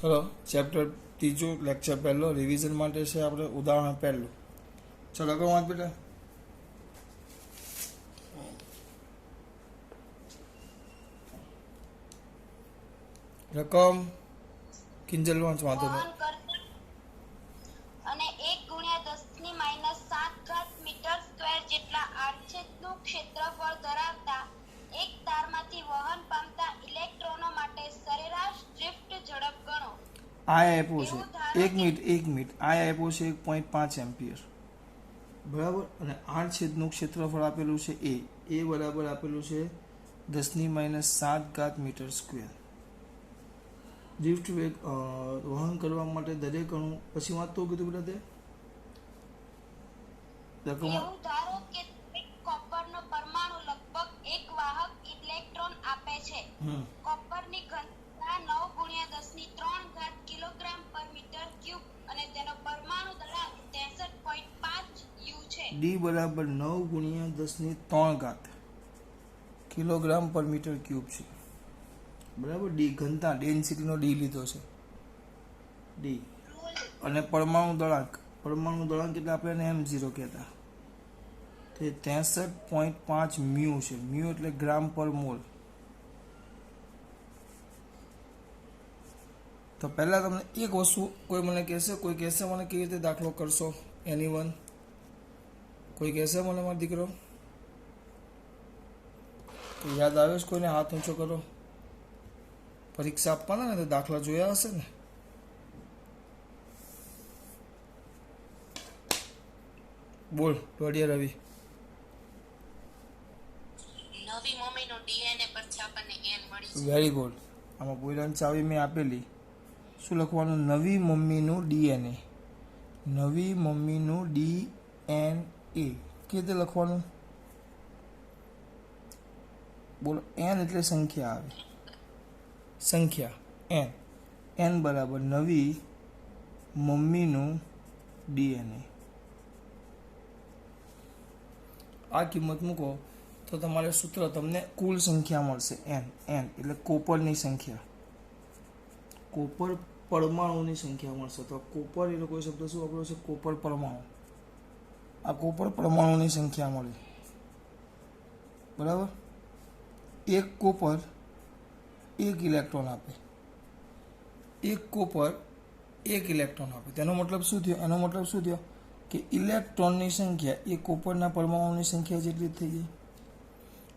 चलो chapter तीजो lecture पहलो revision माटे छे आपणे उदाहरण पहलू। चलो करो वांच बेटा। रकम किंजल वांच वांधो नहीं। અને 1 × 10⁻⁷ મીટર સ્ક્વેર જેટલા આડછેદનું ક્ષેત્રફળ ધરાવતા એક તારમાંથી વહન પામતા ઇલેક્ટ્રોનો માટે સરેરાશ ડ્રિફ્ટ ઝડપ ગણો। આ આપ્યો છે 1 મિનિટ આ આપ્યો છે 1.5 એમ્પિયર બરાબર અને આડછેદનું ક્ષેત્રફળ આપેલું છે એ બરાબર આપેલું છે 10⁻⁷ મીટર સ્ક્વેર। ડ્રિફ્ટ વેગ વહન કરવા માટે દરેક અણુ પછી વાત તો કીધું બેટા તે એવું ધારો કે એક કોપરનો પરમાણુ લગભગ એક વાહક ઇલેક્ટ્રોન આપે છે। કોપરની ઘનતા 9 × 10⁻³ કિલોગ્રામ પર મીટર ક્યુબ અને તેનો પરમાણુ દળાંક 63.5 યુ છે। ડી બરાબર 9 × 10⁻³ કિલોગ્રામ પર મીટર ક્યુબ છે બરાબર। ડી ઘનતા ડેન્સિટીનો ડી લીધો છે ડી અને પરમાણુ દળાંક એટલે આપણે m0 કહેતા તે 63.5 મ્યુ છે। મ્યુ એટલે ગ્રામ પર મોલ। તો પહેલા તમને એક વસ્તુ કોઈ મને કહેશે મને કેવી રીતે દાખલો કરશો એનીવન કોઈ કહેશે મને મારો દીકરો યાદ આવે છે કોઈને હાથ ઊંચો કરો। પરીક્ષા આપવાના ને તો દાખલા જોયા હશે ને। બોલ ટોડિયા રવિ। નવી મમ્મીનો ડીએનએ પરથી આપણને n મળી છે। Very good. આમાં બોલવાની ચાવી મેં આપેલી શું લખવાનું નવી મમ્મીનું ડીએનએ કેવી રીતે લખવાનું બોલો n એટલે સંખ્યા આવે સંખ્યા n બરાબર નવી મમ્મીનું ડીએનએ આ કિંમત મૂકો તો તમારે સૂત્ર તમને કુલ સંખ્યા મળશે n એટલે કોપરની સંખ્યા કોપર પરમાણુની સંખ્યા મળશે। તો કોપર એટલે કોઈ શબ્દ શું વાપર્યો છે કોપર પરમાણુ આ કોપર પરમાણુની સંખ્યા મળી બરાબર। એક કોપર એક ઇલેક્ટ્રોન આપે તેનો મતલબ શું થયો કે ઇલેક્ટ્રોનની સંખ્યા એ કોપરના પરમાણુની સંખ્યા જેટલી થઈ ગઈ।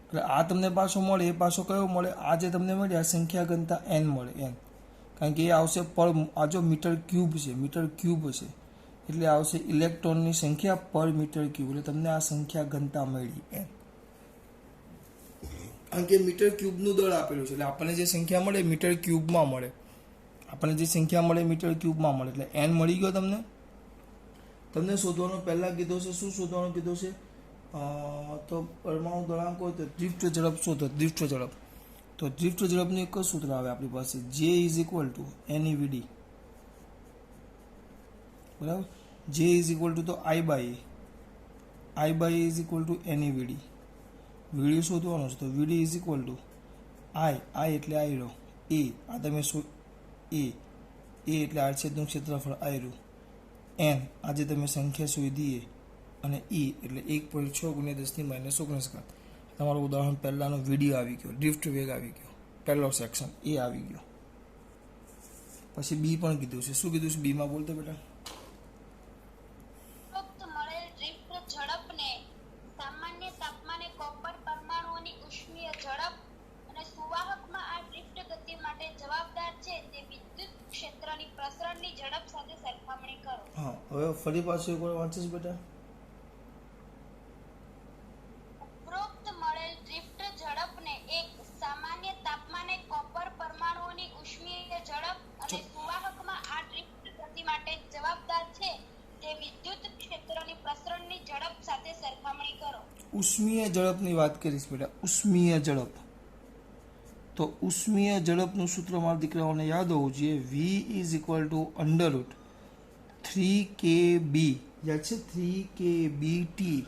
એટલે આ તમને પાછો મળે એ પાછો કયો મળે આ જે તમને મળે આ સંખ્યા ઘનતા n મળે n કારણ કે એ આવશે પર આ જો મીટર ક્યુબ છે એટલે આવશે ઇલેક્ટ્રોનની સંખ્યા પર મીટર ક્યુબ એટલે તમને આ સંખ્યા ઘનતા મળી n કારણ કે મીટર ક્યુબનું દળ આપેલું છે એટલે આપણને જે સંખ્યા મળે મીટર ક્યુબમાં મળે એટલે n મળી ગયો તમને શોધવાનું પહેલા કીધું છે શું શોધવાનું કીધું છે તો પરમાણુ દળાંક હોય તો ડ્રિફ્ટ ઝડપ શોધો ડ્રિફ્ટ ઝડપનું એક જ સૂત્ર આવે આપણી પાસે J = NeVD બરાબર J = તો I/A = NeVD VD શોધવાનું છે તો VD = I એટલે આયરો આ તમે A એટલે આડછેદનું ક્ષેત્રફળ આયરું n આજે તમે સંખ્યા શોધીએ અને E એટલે 1.6 × 10⁻⁻⁴ તમારું ઉદાહરણ પહેલાનો વિડીયો આવી ગયો ડ્રિફ્ટ વેગ આવી ગયો પહેલો સેક્શન એ આવી ગયો। પછી બી પણ કીધું છે શું કીધું છે બીમાં બોલતો બેટા મળેલ ડ્રિફ્ટ ઝડપને સામાન્ય તાપમાને કોપર પરમાણુઓની ઉષ્મીય ઝડપ અને સુવાહકમાં આ ડ્રિફ્ટ ગતિ માટે જવાબદાર છે તે વિદ્યુત ક્ષેત્રની પ્રસરણની ઝડપ સાથે સરખામણી કરો। હા હવે ફરી પાછું એકવાર વાંચીશ બેટા ઉપરોક્ત મળેલ ડ્રિફ્ટ ઝડપને એક સામાન્ય તાપમાને કોપર પરમાણુઓની ઉષ્મીય ઝડપ અને સુવાહકમાં આ ડ્રિફ્ટ ગતિ માટે જવાબદાર છે તે વિદ્યુત ક્ષેત્રની પ્રસરણની ઝડપ સાથે સરખામણી કરો। ઉષ્મીય ઝડપની વાત કરીશ બેટા ઉષ્મીય ઝડપ તો ઉષ્મીય ઝડપનું સૂત્ર મારા દીકરાઓને યાદ હોવું જોઈએ V = √3kB યાદ છે 3kBT/m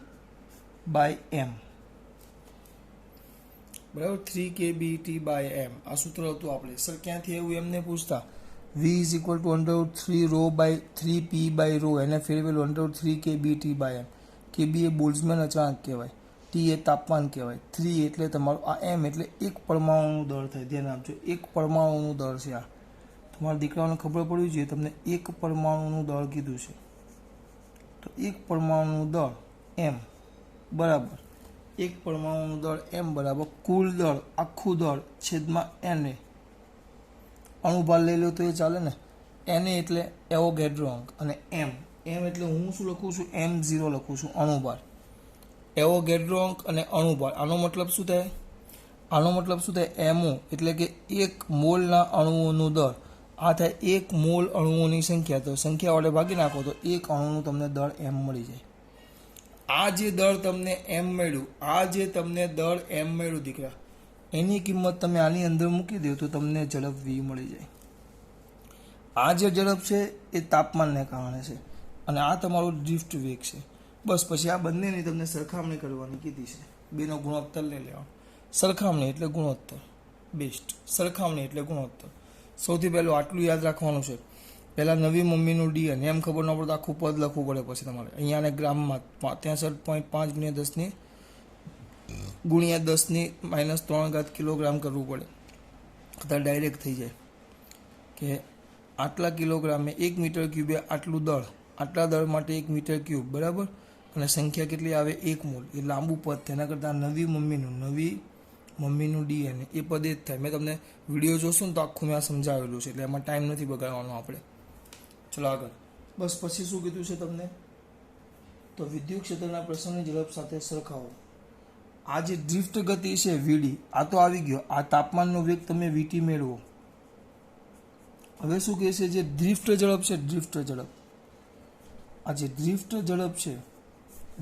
બરાબર 3kBT/m આ સૂત્ર હતું આપણે સર ક્યાંથી એવું એમને પૂછતા V is equal to √3 rho by 3p by rho, એને ફેરવેલું √3 kBT બાય m. kB એ બોલ્ટ્ઝમેન અચળાંક કહેવાય, T એ તાપમાન કહેવાય, 3 એટલે તમારું આ m એટલે એક પરમાણુનું દળ થાય. ધ્યાન આપજો, એક પરમાણુનું દળ છે આ. તમારા દીકરાઓને ખબર પડવી જોઈએ, તમને એક પરમાણુનું દળ કીધું છે, તો એક પરમાણુનું દળ m બરાબર, એક પરમાણુનું દળ m બરાબર કુલ દળ આખું દળ છેદમાં n. અણુભાર લઈ લો તો એ ચાલે ને. n એટલે એવોગેડ્રો અંક અને m એટલે હું શું લખું છું, m0 લખું છું અણુભાર. એવોગેડ્રો અંક અને અણુભાર, આનો મતલબ શું થાય? આનો મતલબ શું થાય? mo એટલે કે એક મોલના અણુઓનું દળ. આ થાય એક મોલ અણુઓની સંખ્યા, તો સંખ્યા વડે ભાગી નાખો તો એક અણુનું તમને દળ m મળી જાય. આ જે દળ તમને m મળ્યું, આ જે તમને દળ m મળ્યું દીકરા, એની કિંમત તમે આની અંદર મૂકી દો તો તમને ઝડપ v મળી જાય. આ જે ઝડપ છે એ તાપમાનને કારણે છે અને આ તમારો ડ્રિફ્ટ વેગ છે. બસ પછી આ બંનેની તમને સરખામણી કરવાની કીધી છે, બેનો ગુણોત્તર લઈ લેવાનો. સરખામણી એટલે ગુણોત્તર, બેસ્ટ. સરખામણી એટલે ગુણોત્તર. સૌથી પહેલું આટલું યાદ રાખવાનું છે, પહેલાં નવી મમ્મીનું ડી અને એમ ખબર ન પડે આખું પદ લખવું પડે. પછી તમારે અહીંયાને ગ્રામમાં 63.5 ગુણ્યા 10 - 3 કિલોગ્રામ કરવું પડે, અત્યારે ડાયરેક્ટ થઈ જાય કે આટલા કિલોગ્રામે 1 મીટર ક્યુબે આટલું દળ, આટલા દળ માટે 1 મીટર ક્યુબ બરાબર, અને સંખ્યા કેટલી આવે? 1 મોલ. એ લાંબુ પદ, તેના કરતાં નવી મમ્મીનું ડીએનએ એ પદ એ જ થાય. મેં તમને વિડીયો જોશો ને તો આખું મેં આ સમજાવેલું છે, એટલે એમાં ટાઈમ નથી બગાડવાનો આપણે. ચલો આગળ. બસ પછી શું કીધું છે તમને? તો વિદ્યુત ક્ષેત્રના પ્રસરણની ઝડપ સાથે સરખાવો. આ જે ડ્રિફ્ટ ગતિ છે વીડી, આ તો આવી ગયો. આ તાપમાનનો વેગ તમે વીટી મેળવો. હવે શું કહે છે? જે ડ્રિફ્ટ ઝડપ છે, ડ્રિફ્ટ ઝડપ, આ જે ડ્રિફ્ટ ઝડપ છે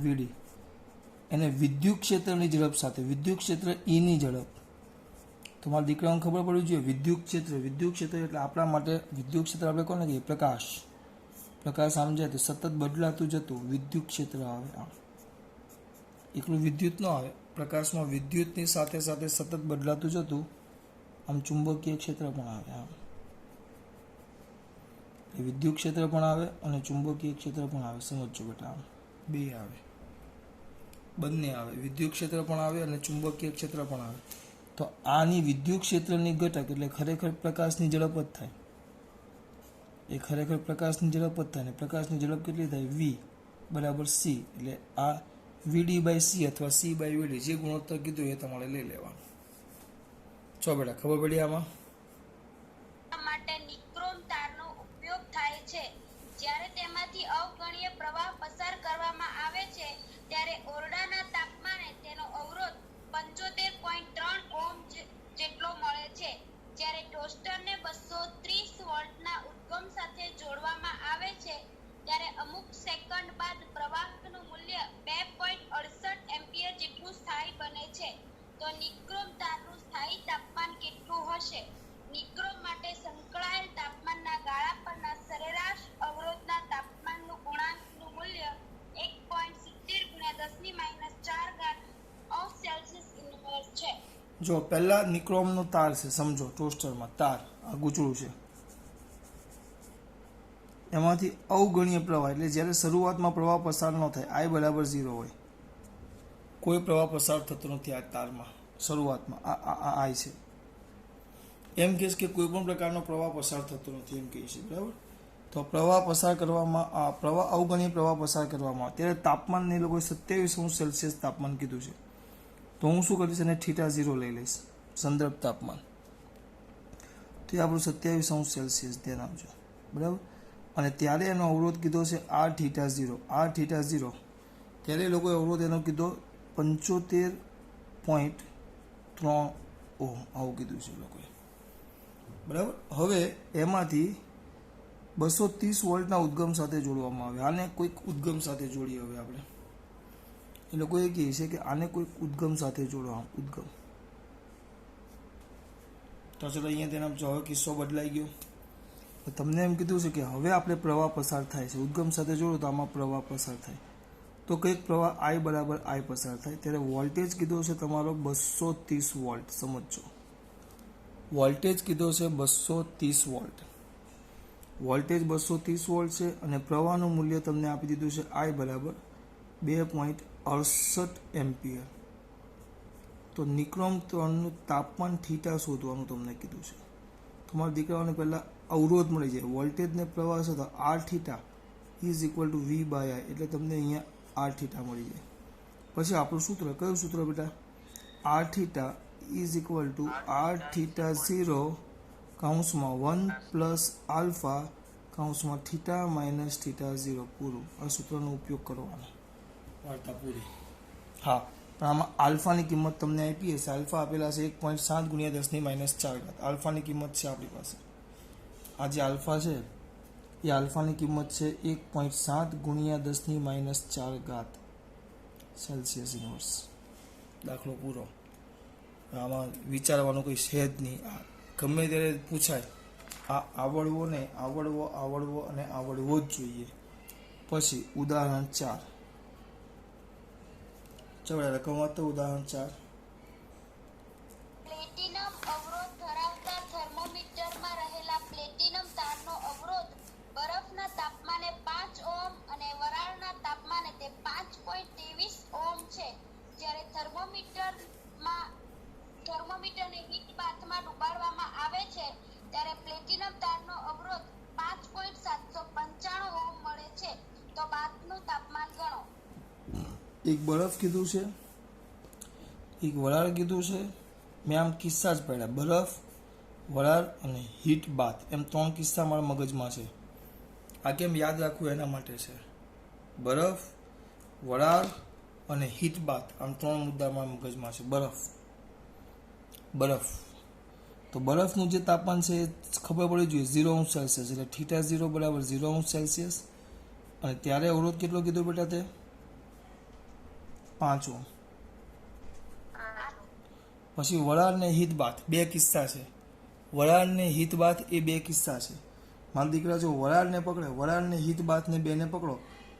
વીડી, એને વિદ્યુત ક્ષેત્રની ઝડપ સાથે, વિદ્યુત ક્ષેત્ર ઈની ઝડપ, તમારા દીકરાઓને ખબર પડવી જોઈએ. વિદ્યુત ક્ષેત્ર એટલે આપણા માટે વિદ્યુત ક્ષેત્ર આપણે કોને કહીએ? પ્રકાશ. પ્રકાશ સમજાય તો સતત બદલાતું જતું વિદ્યુત ક્ષેત્ર આવે. આમ એકલું વિદ્યુત ન આવે, પ્રકાશમાં વિદ્યુતની સાથે સાથે સતત બદલાતું જતું આમ ચુંબકીય ક્ષેત્ર પણ આવે. આમ એ વિદ્યુત ક્ષેત્ર પણ આવે અને ચુંબકીય ક્ષેત્ર પણ આવે. સમજો બેટા, આમ બે આવે, બંને આવે. વિદ્યુત ક્ષેત્ર પણ આવે અને ચુંબકીય ક્ષેત્ર પણ આવે. તો આની વિદ્યુત ક્ષેત્રની ઘટક એટલે ખરેખર પ્રકાશની ઝડપ જ થાય. એ ખરેખર પ્રકાશની ઝડપ જ થાય. ને પ્રકાશની ઝડપ કેટલી થાય? v બરાબર c. એટલે આ vd બાય c અથવા c બાય vd, જે ગુણોત્તર કીધું એ તમારે લઈ લેવાનું. ચો બેટા, ખબર પડી આમાં? માટે નિક્રોમ તારનો ઉપયોગ થાય છે. જ્યારે તેમાંથી અવગણ્ય પ્રવાહ પસાર કરવામાં આવે છે ત્યારે ઓરડાના તાપમાને તેનો અવરોધ 75.3 ઓહ્મ જેટલો મળે છે. જ્યારે ટોસ્ટરને 230 વોલ્ટના ઉદ્ગમ સાથે જોડવામાં આવે છે ત્યારે અમુક સેકન્ડ બાદ પ્રવાહનું મૂલ્ય 2.68 એમ્પિયર જેટલું સ્થાયી બને છે. તો નિક્રોમ તારનું સ્થાયી તાપમાન કેટલું હશે? નિક્રોમ માટે સંકળાયેલ તાપમાનના ગાળા પરના સરેરાશ અવરોધના તાપમાનનું ગુણાંકનું મૂલ્ય 1.70 × 10⁻⁴ સેલ્સિયસ ઇન્વર્સ છે. જો પહેલા નિક્રોમનો તાર છે, સમજો ટોસ્ટરમાં તાર આ ગૂંચળું છે, એમાંથી અવગણ્ય પ્રવાહ એટલે જ્યારે શરૂઆતમાં પ્રવાહ પસાર ન થાય, I બરાબર 0 હોય, કોઈ પ્રવાહ પસાર થતો નથી આ તારમાં શરૂઆતમાં, આ I છે, એમ કહીશ કે કોઈ પણ પ્રકારનો પ્રવાહ પસાર થતો નથી એમ કહીશ, બરાબર. તો પ્રવાહ પસાર કરવામાં, અવગણ્ય પ્રવાહ પસાર કરવામાં ત્યારે તાપમાનને એ લોકોએ 27°C તાપમાન કીધું છે. તો હું શું કરીશ? એને θ0 લઈ લઈશ, સંદર્ભ તાપમાન. તો એ આપણું 27°C, ધ્યાન આપજો, બરાબર. અને ત્યારે એનો અવરોધ કીધો છે rθ0. ત્યારે એ લોકોએ અવરોધ એનો કીધો 75.3 ઓહ્મ, આવું કીધું છે લોકોએ, બરાબર. હવે એમાંથી 230 વોલ્ટના ઉદ્ગમ સાથે જોડવામાં આવે. આને કોઈક ઉદ્ગમ સાથે જોડીએ. હવે આપણે એ લોકો એ કહે છે કે આને કોઈક ઉદ્ગમ સાથે જોડવા, ઉદ્ગમ. તો ચલો અહીંયા તેના જો હવે કિસ્સો બદલાઈ ગયો. તો તમને એમ કીધું છે કે હવે આપણે પ્રવાહ પસાર થાય છે, ઉદ્ગમ સાથે જોડો તો આમાં પ્રવાહ પસાર થાય. તો કંઈક પ્રવાહ I બરાબર I પસાર થાય. ત્યારે વોલ્ટેજ કીધો છે તમારો 230 વોલ્ટ. સમજો, વોલ્ટેજ કીધો છે 230 વોલ્ટ. વોલ્ટેજ 230 વોલ્ટ છે અને પ્રવાહનું મૂલ્ય તમને આપી દીધું છે I બરાબર 2.68 એમ્પિયર. તો નિક્રોમ 3નું તાપમાન થીટા શોધવાનું તમને કીધું છે. તમારા દીકરાઓને પહેલાં અવરોધ મળી જાય, વોલ્ટેજ ને પ્રવાહ છે તો R theta is equal to V by I, એટલે તમને અહીંયા આર થીટા મળી જાય. પછી આપણું સૂત્ર કયું સૂત્ર બેટા? R theta is equal to R theta 0 કૌંસમાં 1 પ્લસ આલ્ફા કૌંસમાં થીટા માઇનસ થીટા 0 પૂરું. આ સૂત્રનો ઉપયોગ કરવાનો. વાર્તા પૂરી. હા, પણ આમાં આલ્ફાની કિંમત તમને આપી હશે. આલ્ફા આપેલા છે 1.7 ગુણ્યા 10⁻⁴. આલ્ફાની કિંમત છે આપણી પાસે. આ જે આલ્ફા છે એ આલ્ફાની કિંમત છે 1.7 ગુણ્યા 10⁻⁴ સેલ્સિયસ ઇન્વર્સ. દાખલો પૂરો. આમાં વિચારવાનું કોઈ છે જ નહીં. ગમે ત્યારે પૂછાય. આ આવડવો ને આવડવો અને આવડવો જ જોઈએ. પછી ઉદાહરણ 4. ચલો રકમ વાંચો. ઉદાહરણ 4. પ્લેટિનમ અવરોધ ધરાવતા થર્મોમીટરમાં રહેલા પ્લેટિનમ તારનો અવરોધ બરફના તાપમાને 5 ઓહ્મ અને વરાળના તાપમાને તે 5.23 ઓહ્મ છે. જ્યારે થર્મોમીટરને હીટ બાથમાં ડુબાડવામાં આવે છે ત્યારે પ્લેટિનમ તારનો અવરોધ 5.795 ઓહ્મ મળે છે. તો બાથનું તાપમાન ગણો. એક બરફ કીધું છે, એક વરાળ કીધું છે. મેં આમ કિસ્સા જ પડ્યા, બરફ, વરાળ અને હીટ બાથ, એમ 3 કિસ્સા મારા મગજમાં છે. આ કેમ યાદ રાખવું એના માટે છે. બરફ, વરાળ અને હીટ બાથ, આમ 3 મુદ્દા મારા મગજમાં છે. બરફ તો બરફનું જે તાપમાન છે એ ખબર પડવી જોઈએ 0 સેલ્સિયસ, એટલે થીટા 0 બરાબર 0 સેલ્સિયસ. અને ત્યારે અવરોધ કેટલો કીધો બેટા? તે 5 ઓહ્મ. પછી વરાળ ને હીટ બાથ 2 કિસ્સા છે. વરાળ ને હીટ બાથ એ 2 કિસ્સા છે. મારા દીકરા જો વરાળને પકડે, વરાળ ને હીટ બાથ ને 2 ને પકડો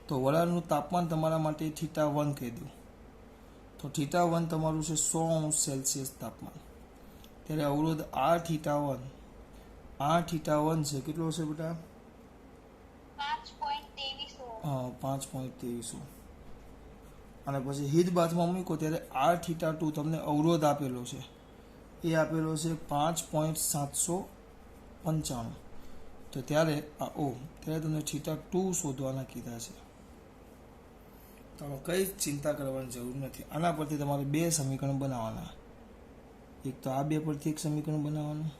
તો વરાળનું તાપમાન તમારા માટે થીટા 1 કહી દઉં. તો થીટા 1 તમારું છે 100 સેલ્સિયસ તાપમાન. ત્યારે અવરોધ આર થીટા 1 છે કેટલો હશે બેટા? 5.23 ઓહ્મ. હા, 5.23 ઓહ્મ. અને પછી હીટ બાથમાં મૂકો ત્યારે આર થીટા 2 તમને અવરોધ આપેલો છે, એ આપેલો છે 5.795. તો ત્યારે ત્યારે તમને થીટા 2 શોધવાના કીધા છે. તમે કઈ ચિંતા કરવાની જરૂર નથી. આના પરથી તમારે 2 સમીકરણ બનાવવાના. એક તો આ 2 પરથી એક સમીકરણ બનાવવાનું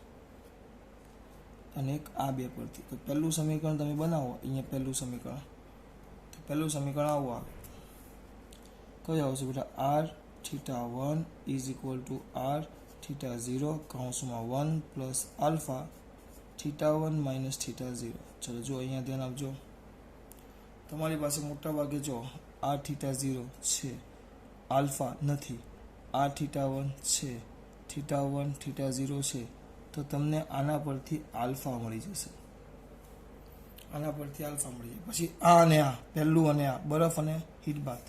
અને એક આ 2 પરથી. તો પહેલું સમીકરણ તમે બનાવો. અહીંયા પહેલું સમીકરણ, તો પહેલું સમીકરણ આવું આવે. કયું આવશે બેટા? R theta 1 is equal to R theta 0 કૌંસમાં 1 plus alpha theta 1 minus theta 0. ચલો જો અહીંયા ધ્યાન આપજો. તમારી પાસે મોટા ભાગે જો આર થીટા 0 છે, આલ્ફા નથી, આર થીટા 1 છે, થીટા 1 થીટા 0 છે. તો તમને આના પરથી આલ્ફા મળી જશે. આના પરથી આલ્ફા મળી જાય. પછી આ અને આ, પહેલું અને આ, બરફ અને હીટ બાથ.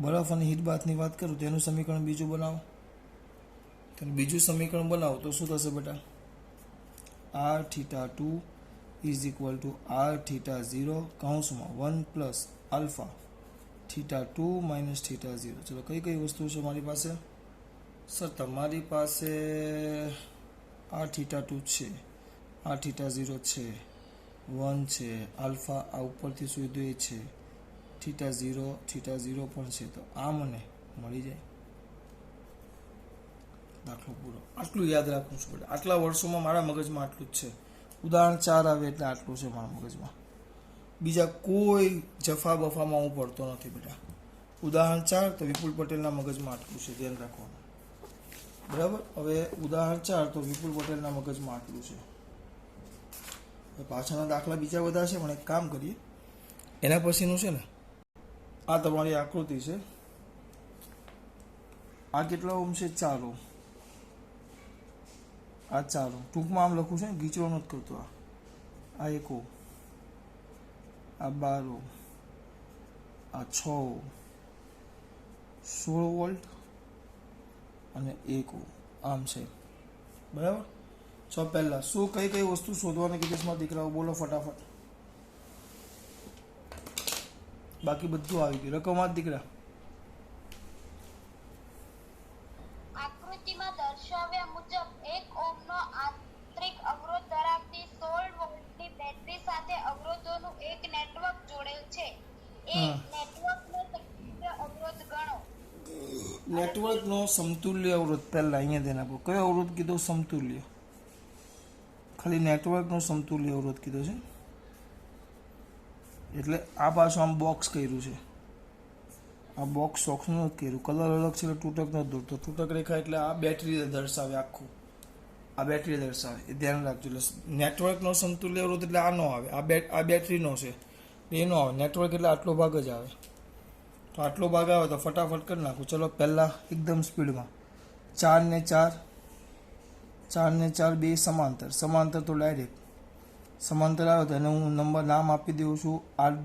બરફ અને હીટ બાથની વાત કરું તો એનું સમીકરણ બીજું બનાવો. તો બીજું સમીકરણ બનાવો તો શું થશે બેટા? R theta 2 is equal to R theta 0 કૌંસમાં 1 plus alpha theta 2 minus theta 0. ચલો કઈ કઈ વસ્તુ છે મારી પાસે? સર તમારી પાસે આર થીટા 2 છે, આર થીટા 0 છે, 1 છે, આલ્ફા આ ઉપરથી શોધ્યો એ છે, થીટા 0 પણ છે. તો આ મને મળી જાય. દાખલો પૂરો. આટલું યાદ રાખવું છું બેટા. આટલા વર્ષોમાં મારા મગજમાં આટલું જ છે. ઉદાહરણ 4 આવે એટલે આટલું છે મારા મગજમાં. બીજા કોઈ જફા બફામાં હું પડતો નથી બેટા. ઉદાહરણ 4 તો વિપુલ પટેલના મગજમાં આટલું છે, ધ્યાન રાખવાનું. બરાબર. હવે ઉદાહરણ 4 તો વિપુલ પટેલના મગજમાં આટલું છે. પાછળના દાખલા બીજા બધા છે, પણ એક કામ કરીએ, એના પછીનું છે ને, આ તમારી આકૃતિ છે. આ કેટલા ઓહ્મ છે? 4 ઓહ્મ. આ 4 ઓહ્મ. ટૂંકમાં આમ લખું છે, ગીચડો નથી કરતો. આ 1 ઓહ્મ, આ 12 ઓહ્મ, આ 6 ઓહ્મ, 16 વોલ્ટ અને 1 ઓહ્મ. આમ છે. બરાબર. ચો પહેલા શું કઈ કઈ વસ્તુ શોધવાની કીધીશ મારા દીકરાઓ, બોલો ફટાફટ. બાકી બધું આવી ગયું. રકમ આ દીકરા. આકૃતિમાં દર્શાવ્યા મુજબ 1 ઓહ્મનો આંતરિક અવરોધ ધરાવતી 16 વોલ્ટની બેટરી સાથે અવરોધોનું એક નેટવર્ક જોડેલ છે. એ નેટવર્કનો સમતુલ્ય અવરોધ ગણો. નેટવર્કનો સમતુલ્ય અવરોધ પહેલા અહીંયા ધ્યાન આપો. કયો અવરોધ કીધો? સમતુલ્ય. ખાલી નેટવર્કનો સમતુલ્ય અવરોધ કીધો છે. એટલે આ પાછું આમ બોક્સ કર્યું છે. આ બોક્સ શોખનું નથી કર્યું, કલર અલગ છે એટલે તૂટક નથી દોરતો. તૂટક રેખા એટલે આ બેટરી દર્શાવે, આખું આ બેટરી દર્શાવે, એ ધ્યાન રાખજો. એટલે નેટવર્કનો સમતુલ્ય અવરોધ એટલે આ નો આવે, આ બેટરીનો છે એ નો આવે. નેટવર્ક એટલે આટલો ભાગ જ આવે. તો આટલો ભાગ આવે તો ફટાફટ કરી નાખું. ચલો પહેલાં એકદમ સ્પીડમાં 4 ને 4 બે સમાંતર. સમાંતર તો ડાયરેક્ટ સમાંતર આવે તો એને હું નંબર નામ આપી દઉં છું R'.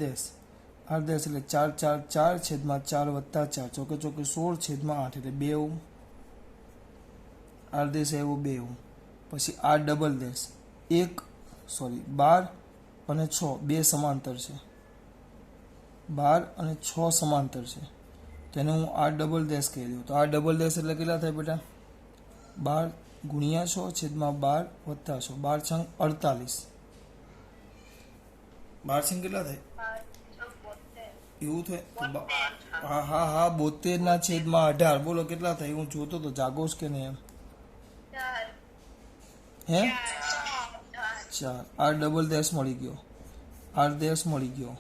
R' એટલે 4 4 4 છેદમાં 4 વત્તા 4 ચોકે ચોકે 16 છેદમાં 8 એટલે 2 ઓહ્મ. R' આવ્યો 2 ઓહ્મ. પછી R', 12 અને 6 બે સમાંતર છે. 12 અને 6 સમાંતર છે. તેને હું R' કહી દઉં. તો R' એટલે કેટલા થાય બેટા? 12 ગુણ્યા 6 છેદમાં 12 વત્તા 6. 12 છંગ 48. 12 છંગ કેટલા થાય? એવું થાય? હા 72 ના છેદમાં 18. બોલો કેટલા થાય? હું જોતો તો જાગોશ કે નહીં એમ. હે 4. R' મળી ગયો. R' મળી ગયો.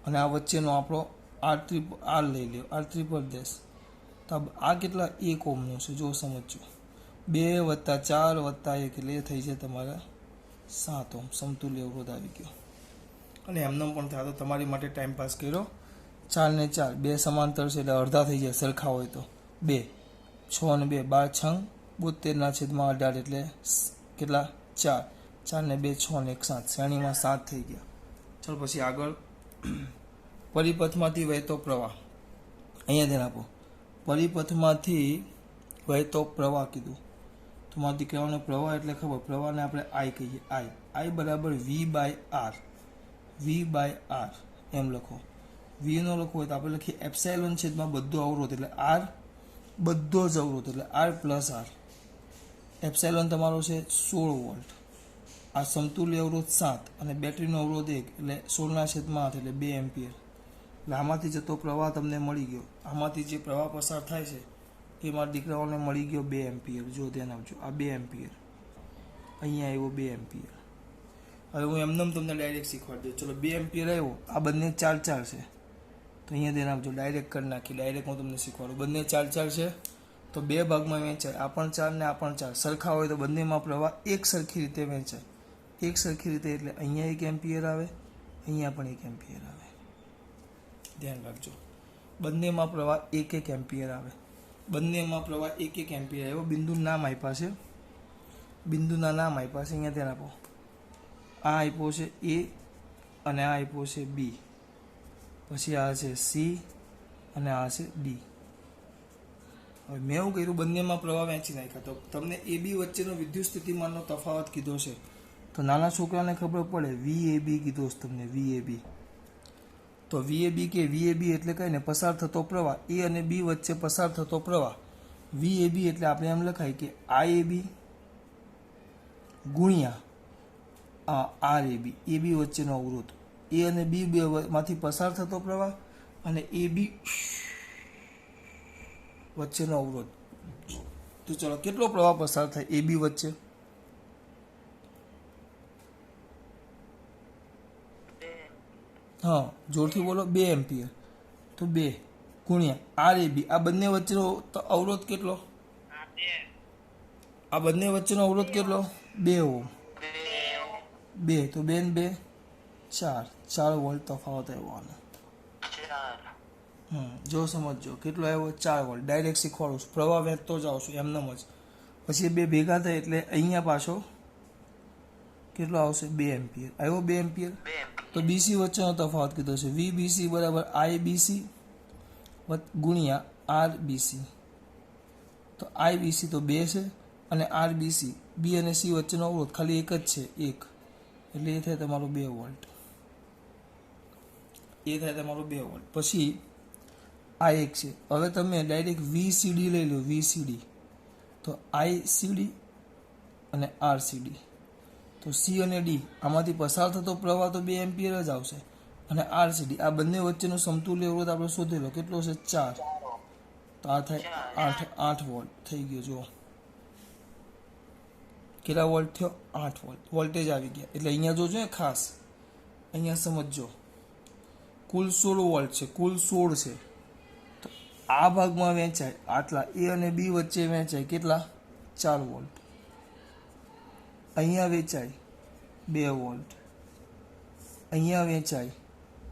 અને આ વચ્ચેનો આપણો R લઈ લ્યો. R'. તો આ કેટલા? 1 ઓહ્મનું છે. જો સમજો. 2 વત્તા 4 વત્તા 1 એટલે એ થઈ જાય તમારા 7 ઓહ્મ. સમતુલ્ય અવરોધ આવી ગયો. અને એમને પણ થાય તો તમારી માટે ટાઈમ પાસ કર્યો. 4 ને 4 બે સમાંતર છે એટલે અડધા થઈ જાય સરખા હોય તો. 2 6 અને 2 12 છંગ 72 ના છેદમાં 18 એટલે કેટલા? 4. 4 ને 2 6 ને 1 7. શ્રેણીમાં 7 થઈ ગયા. ચાલો પછી આગળ પરિપથમાંથી વહેતો પ્રવાહ. અહીંયા ધ્યાન આપો. પરિપથમાંથી વહેતો પ્રવાહ કીધું. તો મારા દીકરાઓને પ્રવાહ એટલે ખબર. પ્રવાહને આપણે I કહીએ. I બરાબર V/R. V/R એમ લખો. V નો લખો હોય તો આપણે લખીએ એપ્સાઇલોન છેદમાં બધો અવરોધ એટલે R બધો જ અવરોધ એટલે R પ્લસ R. એપ્સાઇલોન તમારો છે 16 વોલ્ટ. આ સમતુલ્ય અવરોધ 7 અને બેટરીનો અવરોધ 1 એટલે 16 છેદમાં 8 એટલે 2 એમ્પિયર. એટલે આમાંથી જતો પ્રવાહ તમને મળી ગયો. આમાંથી જે પ્રવાહ પસાર થાય છે એ મારા દીકરાઓને મળી ગયો 2 એમ્પિયર. જો ધ્યાન આપજો. આ 2 એમ્પિયર. અહીંયા આવ્યો 2 એમ્પિયર. હવે હું એમને તમને ડાયરેક્ટ શીખવાડી દઉં. ચલો 2 એમ્પિયર આવ્યો. આ બંને 4 4 છે તો અહીંયા ધ્યાન આપજો. ડાયરેક્ટ કરી નાખી. ડાયરેક્ટ હું તમને શીખવાડું. બંને 4 4 છે તો 2 ભાગમાં વહેંચાય. આ પણ 4 ને આ પણ 4 સરખા હોય તો બંનેમાં પ્રવાહ એક સરખી રીતે વહેંચાય. એક સરખી રીતે એટલે અહીંયા 1 એમ્પિયર આવે, અહીંયા પણ 1 એમ્પિયર આવે. ધ્યાન રાખજો. બંનેમાં પ્રવાહ 1 એમ્પિયર આવે. બંનેમાં પ્રવાહ 1 એમ્પિયર આવ્યો. બિંદુનું નામ આપ્યા છે. બિંદુના નામ આપ્યા છે. અહીંયા ધ્યાન આપો. આ આપ્યો છે A અને આ આપ્યો છે B. પછી આ છે C અને આ છે D. હવે મેં એવું કર્યું બંનેમાં પ્રવાહ વહેંચી નાખ્યા. તો તમને AB વચ્ચેનો વિદ્યુત સ્થિતિમાનનો તફાવત કીધો છે. તો નાના છોકરાને ખબર પડે VAB કીધો છે તમને. VAB તો VAB એટલે કઈ ને પસાર થતો પ્રવાહ. A અને B વચ્ચે પસાર થતો પ્રવાહ VAB એટલે આપણે એમ લખાય કે IAB ગુણ્યા RAB. AB વચ્ચેનો અવરોધ. A અને B માંથી પસાર થતો પ્રવાહ અને AB વચ્ચેનો અવરોધ. તો ચલો કેટલો પ્રવાહ પસાર થાય AB વચ્ચે? હા જોરથી બોલો. 2 એમ્પિયર. તો 2 ગુણ્યા RAB. આ બંને વચ્ચેનો અવરોધ કેટલો? આ બંને વચ્ચેનો અવરોધ કેટલો? 2 ઓહ્મ. 2 તો 2 ને 2 4 વોલ્ટ તફાવત આવ્યો આનો. જો સમજો કેટલો આવ્યો? 4 વોલ્ટ. ડાયરેક્ટ શીખવાડું છું. પ્રવાહ વહેતો જાઉં છું એમને જ. પછી 2 ભેગા થાય એટલે અહીંયા પાછો કેટલો આવશે? 2 એમ્પિયર. આવ્યો 2 એમ્પિયર. તો BC વચ્ચેનો તફાવત કીધો છે. VBC બરાબર IBC ગુણ્યા RBC. તો IBC તો 2 છે અને RBC બી અને સી વચ્ચેનો અવરોધ ખાલી એક જ છે, એક, એટલે એ થાય તમારો 2 વોલ્ટ. એ થાય તમારો 2 વોલ્ટ. પછી આ એક છે. હવે તમે ડાયરેક્ટ VCD લઈ લો, VCD, તો ICD અને RCD, તો C અને D આમાંથી પસાર થતો પ્રવાહ તો 2 એમ્પિયર જ આવશે, અને RCD આ બંને વચ્ચેનો સમતુલ્ય અવરોધ આપણે શોધેલો કેટલો છે? 4. તો આ થાય 8 વોલ્ટ થઈ ગયો. જુઓ કેટલા વોલ્ટ થયો? 8 વોલ્ટ વોલ્ટેજ આવી ગયા. એટલે અહીંયા જોજો ને, ખાસ અહીંયા સમજજો, કુલ 16 વોલ્ટ છે, કુલ 16 છે. તો આ ભાગમાં વહેંચાય આટલા A અને B વચ્ચે વહેંચાય કેટલા? 4 વોલ્ટ. અહીંયા વેચાય 2 વોલ્ટ, અહીંયા વેચાય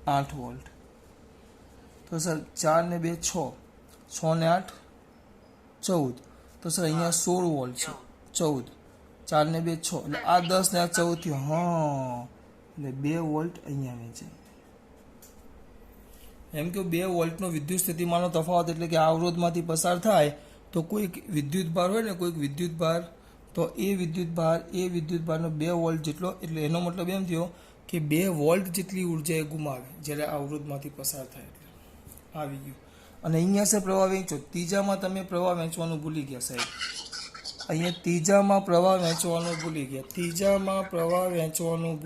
8 વોલ્ટ. તો સર 4 ને 2 6, 6 ને 8 14. તો સર અહીંયા 16 વોલ્ટ છે, 14, 4 ને 2 6, એટલે આ 10 ને આ 14 થયો. હા, એટલે 2 વોલ્ટ અહીંયા વેચાય. એમ કે 2 વોલ્ટનો વિદ્યુત સ્થિતિમાનનો તફાવત, એટલે કે આ અવરોધમાંથી પસાર થાય તો કોઈક વિદ્યુત ભાર હોય ને, કોઈક વિદ્યુત ભાર, તો એ વિદ્યુત ભારનો 2 વોલ્ટ જેટલો, એટલે એનો મતલબ એમ થયો કે 2 વોલ્ટ જેટલી ઉર્જા એ ગુમાવે જ્યારે આ અવરોધમાંથી પસાર થાય. એટલે આવી ગયું. અને અહીંયા છે પ્રવાહ વહેંચો. ત્રીજામાં તમે પ્રવાહ વહેંચવાનું ભૂલી ગયા સાહેબ. અહીંયા ત્રીજામાં પ્રવાહ વહેંચવાનું ભૂલી ગયા. ત્રીજામાં પ્રવાહ વહેંચવાનું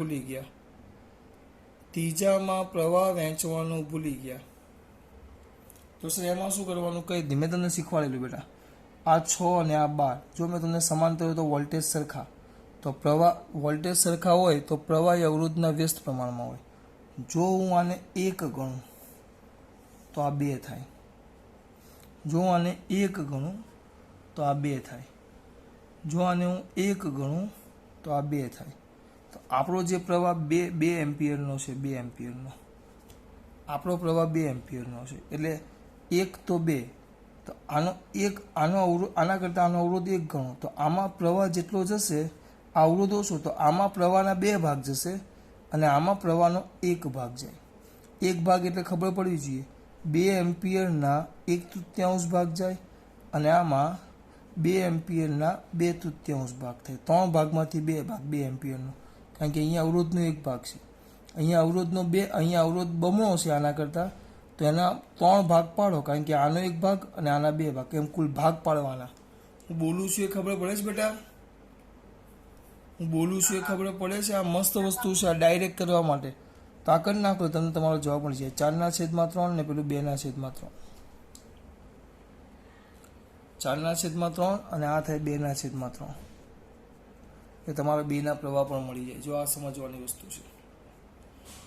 ભૂલી ગયા. તો સર એમાં શું કરવાનું કહી દીધું, મેં તમને શીખવાડેલું બેટા. આ 6 અને આ 12, જો મેં તમને સમાંતર હોય તો વોલ્ટેજ સરખા, તો પ્રવાહ વોલ્ટેજ સરખા હોય તો પ્રવાહ એ અવરોધના વ્યસ્ત પ્રમાણમાં હોય. જો હું આને 1 ગણું તો આ 2 થાય, જો આને 1 ગણું તો આ 2 થાય, જો આને હું 1 ગણું તો આ 2 થાય. તો આપણો જે પ્રવાહ 2 એમ્પિયરનો છે, 2 એમ્પિયરનો આપણો પ્રવાહ 2 એમ્પિયરનો છે, એટલે 1 તો 2, તો આના કરતાં આનો અવરોધ 1 ગણો, તો આમાં પ્રવાહ જેટલો જશે, આ અવરોધ ઓછો, તો આમાં પ્રવાહના 2 ભાગ જશે અને આમાં પ્રવાહનો 1 ભાગ જાય. 1 ભાગ એટલે ખબર પડવી જોઈએ, 2 એમ્પિયરના 1/3 ભાગ જાય, અને આમાં 2 એમ્પિયરના 2/3 ભાગ થાય. 3 ભાગમાંથી 2 ભાગ 2 એમ્પિયરનો, કારણ કે અહીંયા અવરોધનો 1 ભાગ છે, અહીંયા અવરોધનો 2, અહીંયા અવરોધ બમણો છે આના કરતાં, તો એના 3 ભાગ પાડો, કારણ કે આનો 1 ભાગ અને આના 2 ભાગ, એમ કુલ ભાગ પાડવાના. હું બોલું છું એ ખબર પડે છે બેટા? આ મસ્ત વસ્તુ છે, આ ડાયરેક્ટ કરવા માટે. તો આ કરી નાખો, તમને તમારો જવાબ મળી જાય. 4/3 ને પેલું 2/3, 4/3 અને આ થાય 2/3. એ તમારા 2ના પ્રવાહ પણ મળી જાય. જો આ સમજવાની વસ્તુ છે.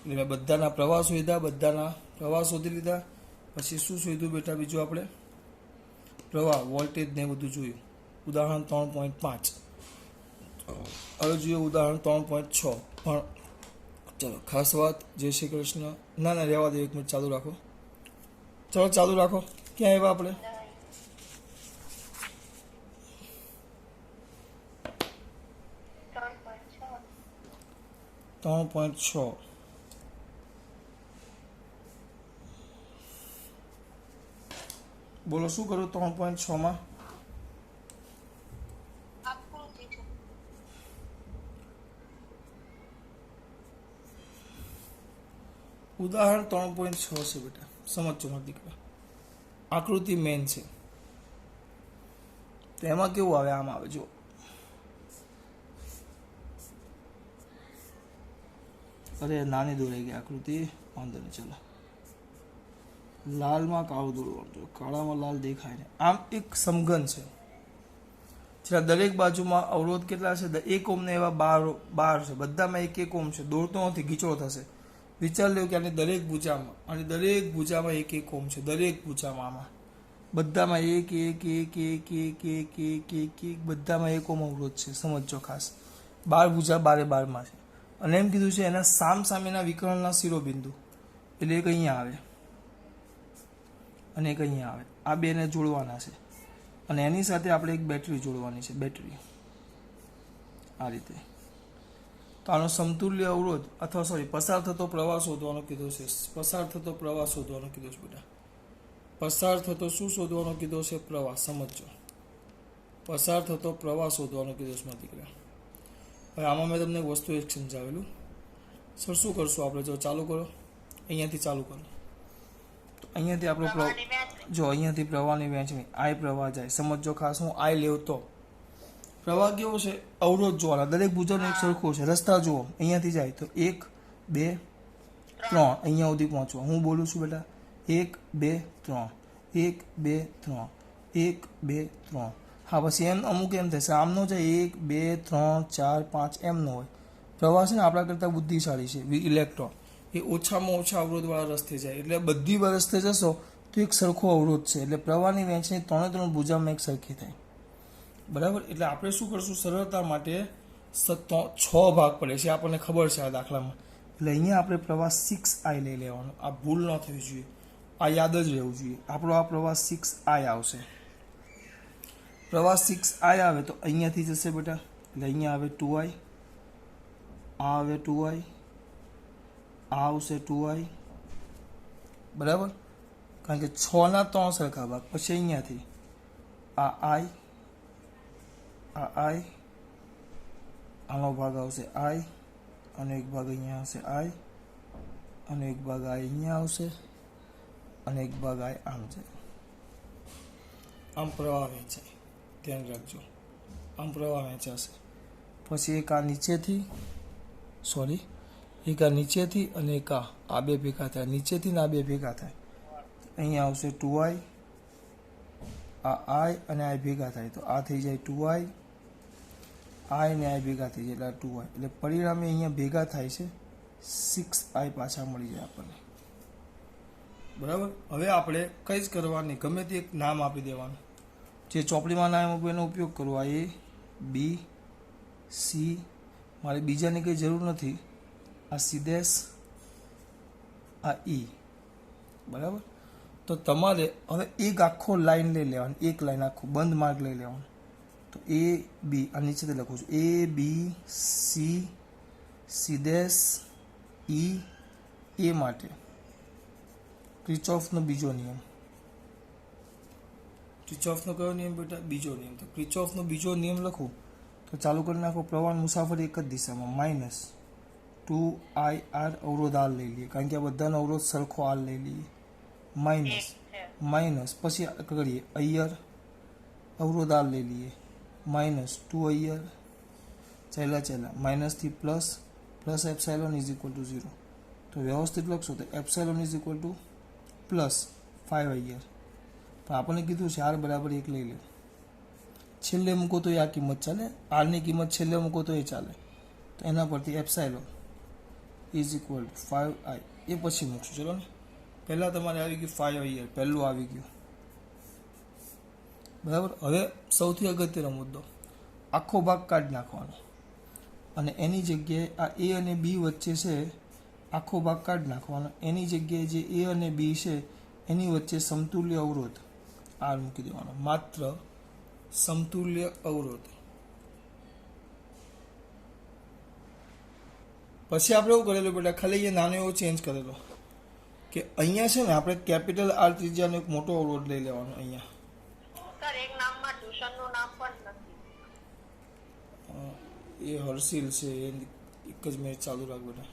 એટલે મેં બધાના પ્રવાહ શોધી લીધા. પછી શું શોધ્યું બેટા બીજું? આપણે પ્રવાહ, વોલ્ટેજ ને બધું જોયું. ઉદાહરણ 3.5. હવે જોઈએ ઉદાહરણ 3.6. પણ ચલો ખાસ વાત, જય શ્રી કૃષ્ણ. ના રહેવા દો, 1 મિનિટ ચાલુ રાખો. ચલો ચાલુ રાખો. ક્યાં આવ્યા આપણે? 3.6. બોલો શું કરું 3.6માં? ઉદાહરણ 3.6 છે બેટા, સમજજો મારા દીકરા. આકૃતિ મેન છે, તો એમાં કેવું આવે? આમ આવે જો. અરે નાની દોરાઈ ગઈ આકૃતિ, વાંધો નહીં. ચલો, લાલમાં કાળું દોરવાનું, જો કાળામાં લાલ દેખાય ને. આમ એક સમઘન છે, જેના દરેક બાજુમાં અવરોધ કેટલા છે? 1 ઓહ્મ ને એવા 12 છે. બધામાં 1 ઓહ્મ છે. દોડતો નથી, ગીચડો થશે. વિચાર લ્યો કે આની દરેક ભૂજામાં 1 ઓહ્મ છે. દરેક ભૂજામાં, આમાં બધામાં 1 બધામાં 1 ઓહ્મ અવરોધ છે. સમજો ખાસ. 12 ભૂજા 12 છે. અને એમ કીધું છે એના સામેના વિકર્ણના શિરોબિંદુ, એટલે એક અહીંયા આવે અને એક અહીંયા આવે. આ બેને જોડવાના છે, અને એની સાથે આપણે એક બેટરી જોડવાની છે. બેટરી આ રીતે. તો આનો સમતુલ્ય અવરોધ અથવા પસાર થતો પ્રવાહ શોધવાનો કીધો છે. પસાર થતો પ્રવાહ શોધવાનો કીધો છે બેટા. પસાર થતો શું શોધવાનો કીધો છે? પ્રવાહ. સમજો. પસાર થતો પ્રવાહ શોધવાનો કીધું છે મારા દીકરા. હવે આમાં મેં તમને એક વસ્તુ એક સમજાવેલું. સર શું કરશું આપણે? જો ચાલુ કરો, અહીંયાથી ચાલુ કરો. તો અહીંયાથી આપણો પ્રવાહની વહેંચણી. જો અહીંયાથી પ્રવાહની વહેંચણી આઈ પ્રવાહ જાય. સમજો ખાસ, હું આઈ લેવ તો પ્રવાહ કેવો છે? અવરોધ જોવાના, દરેક ભુજોનો એક સરખો છે. રસ્તા જુઓ, અહીંયાથી જાય તો 1 2 3 અહીંયા સુધી પહોંચવા. હું બોલું છું બેટા 1 2 3 1 2 3 1 2 3. હા, પછી એમ અમુક એમ થશે, આમ નો જાય 1 2 3 4 5 એમ નો હોય. પ્રવાહ છે ને આપણા કરતાં બુદ્ધિશાળી છે. ઇલેક્ટ્રોન એ ઓછામાં ઓછા અવરોધવાળા રસ્તે જાય. એટલે બધી રસ્તે જશો તો એક સરખો અવરોધ છે. એટલે પ્રવાહની વહેંચણી 3 ભુજામાં એક સરખી થાય. બરાબર. એટલે આપણે શું કરશું? સરળતા માટે 6 ભાગ પડે છે, આપણને ખબર છે આ દાખલામાં. એટલે અહીંયા આપણે પ્રવાહ 6i લઈ લેવાનો. આ ભૂલ ન થવી જોઈએ, આ યાદ જ રહેવું જોઈએ. આપણો આ પ્રવાહ 6i આવશે. પ્રવાહ 6i આવે તો અહીંયાથી જશે બેટા. એટલે અહીંયા આવે 2i, આ આવે 2i, આ આવશે 2i. બરાબર. કારણ કે 6ના 3 સરખા ભાગ. પછી અહીંયાથી આ i, આ i, આનો ભાગ આવશે i, અને એક ભાગ અહીંયા આવશે i, અને એક ભાગ i અહીંયા આવશે, અને એક ભાગ i આમ છે. આમ પ્રવાહ વહેંચાય, ધ્યાન રાખજો. આમ પ્રવાહ વહેંચાશે. પછી એક આ નીચેથી, એક આ નીચેથી, અને એક આ બે ભેગા થાય. નીચેથી ને આ બે ભેગા થાય. અહીંયા આવશે 2i, આ i અને i ભેગા થાય તો આ થઈ જાય 2i, i ને i ભેગા થઈ જાય એટલે 2i. એટલે પરિણામે અહીંયા ભેગા થાય છે 6i પાછા મળી જાય આપણને. બરાબર. હવે આપણે કંઈ જ કરવાની, ગમે તે એક નામ આપી દેવાનું. જે ચોપડીમાં નામ આપ્યું એનો ઉપયોગ કરવો. આ A B C, મારે બીજાની કંઈ જરૂર નથી. આ સીધેશ, આ E. બરાબર. તો તમારે હવે એક આખો લાઈન લઈ લેવાનો, એક લાઈન આખો બંધ માર્ગ લઈ લેવાનો. તો A B, આ નીચેથી લખું છું A B C, સીધેશ E, A માટે ક્રિચોફનો બીજો નિયમ. ક્રિચોફનો કયો નિયમ બેટા? બીજો નિયમ. તો ક્રિચોફનો બીજો નિયમ લખું તો ચાલુ કરી નાખો. પ્રવાહ મુસાફરી એક જ દિશામાં. -2ir અવરોધ આર લઈ લઈએ, કારણ કે આ બધાનો અવરોધ સરખો આર લઈ લઈએ. માઇનસ પછી કરીએ અયર અવરોધ આર લઈ લઈએ. -2 અયર ચાલ્યા માઇનસથી plus epsilon is equal to 0. તો વ્યવસ્થિત લખશો તો એપ્સાઇલોન ઇઝ ઇક્વલ ટુ +5 અયર. પણ આપણને કીધું છે આર બરાબર 1 લઈ લે. છેલ્લે મૂકો તો આ કિંમત ચાલે, આરની કિંમત છેલ્લે મૂકો તો એ ચાલે. તો એના પરથી epsilon is equal two 5i એ પછી મૂકશું. ચલો ને, પહેલાં તમારે આવી ગયું 5 અયર, પહેલું આવી ગયું. બરાબર. હવે સૌથી અગત્યનો મુદ્દો, આખો ભાગ કાઢી નાખવાનો અને એની જગ્યાએ આ A અને B વચ્ચે છે આખો ભાગ કાઢી નાખવાનો. એની જગ્યાએ જે A અને B છે એની વચ્ચે સમતુલ્ય અવરોધ R મૂકી દેવાનો. માત્ર સમતુલ્ય અવરોધ. પછી આપણે એવું કરેલું બેટા, ખાલી એ નાનો એવો ચેન્જ કરેલો કે અહીંયા છે ને આપણે કેપિટલ R ત્રિજ્યાનો એક મોટો અવરોધ લઈ લેવાનો. અહીંયા સર એક નામમાં ટ્યુશનનું નામ પણ નથી. એ હર્ષિલ છે, એ એક જ મિનિટ ચાલુ રાખ બેટા.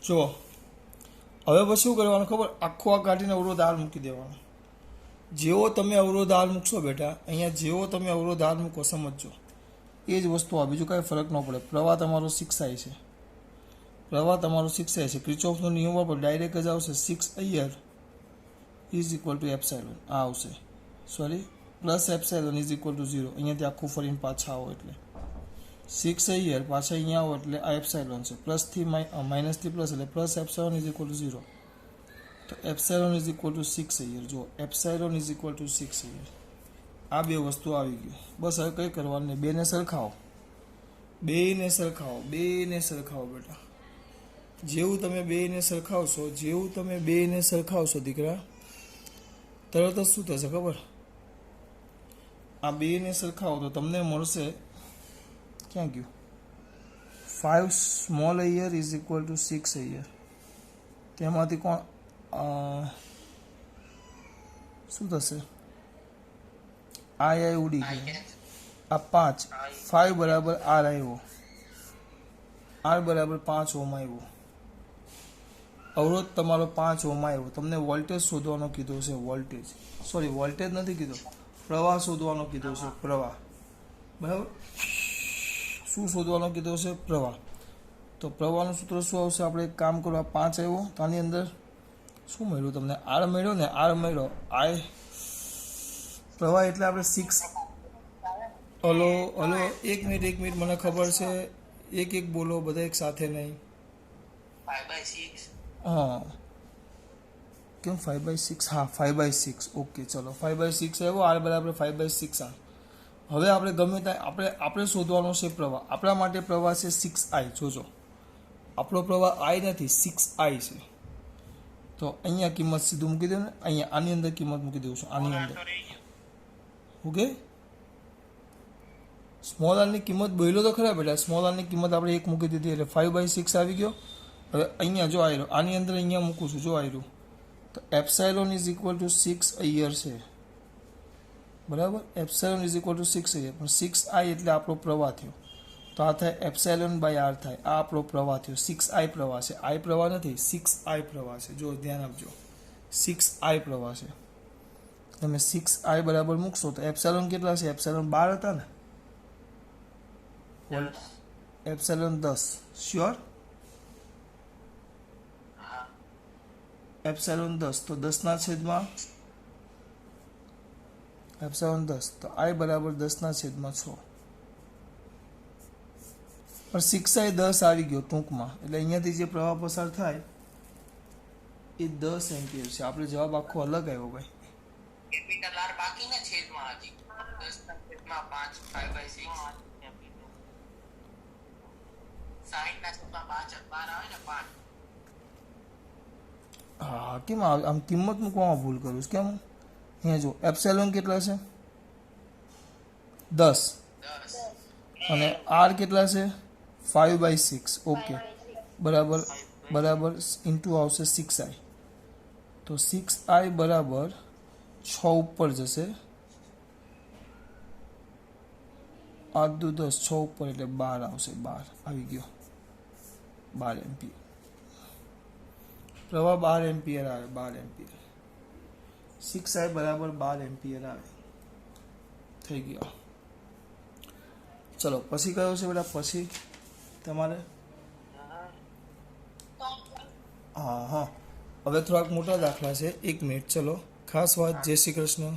જો હવે પછી શું કરવાનું ખબર? આખો આ કાઢીને અવરોધ આર મૂકી દેવાનો. જેવો તમે અવરોધ આર મૂકશો બેટા, અહીંયા જેવો તમે અવરોધ આર મૂકો, સમજજો એ જ વસ્તુ આવે, બીજું કાંઈ ફરક ન પડે. પ્રવાહ તમારો 6i છે, પ્રવાહ તમારો 6i છે. ક્રિચોફનો નિયમ વાપરો, ડાયરેક્ટ જ આવશે 6 a year is equal two epsilon. આ આવશે plus epsilon is equal to 0. અહીંયાથી આખું ફરીને પાછા આવો એટલે 6 અયર, પાછા અહીંયા આવો એટલે આ એપ્સાઇલોન છે. પ્લસથી માઇનસથી પ્લસ એટલે plus epsilon is equal to 0. તો એપ્સાઇલોન ઇઝ ઇક્વલ ટુ 6 અયર. જો એપ્સાઇલોન ઇઝ ઇક્વલ ટુ 6 અયર. આ બે વસ્તુ આવી ગઈ. બસ હવે કંઈ કરવાનું નહીં, બેને સરખાવો, બેને સરખાવો બેટા. જેવું તમે બેને સરખાવશો દીકરા, તરત જ શું થશે ખબર? આ બેને સરખાવો તો તમને મળશે, ક્યાં ગયું? 5 small a year is equal to 6 a year. તેમાંથી કોણ શું થશે? આઈ ઉડી ગયો, આ 5, 5 બરાબર આર આવ્યો, આર બરાબર 5 ઓમ આવ્યો, અવરોધ તમારો 5 ઓમ આવ્યો. તમને વોલ્ટેજ શોધવાનો કીધો છે, વોલ્ટેજ સોરી વોલ્ટેજ નથી કીધો, પ્રવાહ શોધવાનો કીધો છે, પ્રવાહ. બરાબર, શું શોધવાનો કીધો છે? પ્રવાહ. તો પ્રવાહનું સૂત્ર શું આવશે? આપણે એક કામ કરો, આ 5 આવ્યો તો આની અંદર શું મળ્યું તમને? આર મળ્યો ને, આર મળ્યો, આઈ પ્રવાહ એટલે આપણે 6. હલો હલો, એક મિનિટ, મને ખબર છે, એક બોલો બધા એક સાથે નહીં. 5/6. હા કેમ 5/6? હા 5/6. ઓકે ચલો 5/6 આવ્યો, આર બરાબર 5/6 આ. હવે આપણે ગમે ત્યાં આપણે શોધવાનો છે પ્રવાહ. આપણા માટે પ્રવાહ છે 6I. જોજો, આપણો પ્રવાહ I નથી, 6I છે. તો અહીંયા કિંમત સીધું મૂકી દો ને, અહીંયા આની અંદર કિંમત મૂકી દઉં છું, આની અંદર. ઓકે, સ્મોલ આરની કિંમત બોલ્યો તો ખરા બેટા, સ્મોલ આરની કિંમત આપણે 1 મૂકી દીધી એટલે 5/6 આવી ગયો. હવે અહીંયા જો આવ્યો, આની અંદર અહીંયા મૂકું છું, જો આવ્યું તો epsilon is equal to 6 a year છે. બરાબર, epsilon is equal to 6 a year, પણ 6I એટલે આપણો પ્રવાહ થયો, તો આ થાય એપ્સાઇલોન બાય આર થાય. આ આપણો પ્રવાહ થયો, 6I પ્રવાહ છે, I પ્રવાહ નથી, 6I પ્રવાહ છે. જો ધ્યાન આપજો, 6I પ્રવાહ છે. તમે 6I બરાબર મૂકશો તો એપ્સાઇલોન કેટલા છે? એપ્સાઇલોન 12 હતા ને, એપ્સાઇલોન 10. શ્યોર? એપ્સાઇલોન 10, તો 10 છેદમાં એપ્સાઇલોન 10, તો I બરાબર 10 છેદમાં 6. પણ 6I 10 આવી ગયો ટૂંકમાં, એટલે અહીંયાથી જે પ્રવાહ પસાર થાય એ 10 એમ્પિયર છે. આપણે જવાબ આખો અલગ આવ્યો ભાઈ. કેપિટલ આર બાકી ને છેદમાં હજી 10/5 5/6 60/5 12 આવે ને 5. હા કેમ આમ કિંમત મૂકવામાં ભૂલ કરું છું? કેમ? અહીંયા જો એપ્સાઇલોન કેટલા છે? 10. અને આર કેટલા છે? 5/6. ઓકે, બરાબર ઇન્ટુ આવશે 6I. તો 6I બરાબર 6 ઉપર જશે, 8 દુ 10, 6 ઉપર એટલે 12 આવશે. 12 આવી ગયો, 12 એમ્પિયર પ્રવાહ, 12 એમ્પિયર આવે, 12 એમ્પિયર. 6I બરાબર 12 એમ્પિયર આવે, થઈ ગયો. ચલો પછી કયો છે બેટા? પછી તમારે હા હવે થોડાક મોટા દાખલા છે, 1 મિનિટ. ચલો, ખાસ વાત. જય શ્રી કૃષ્ણ.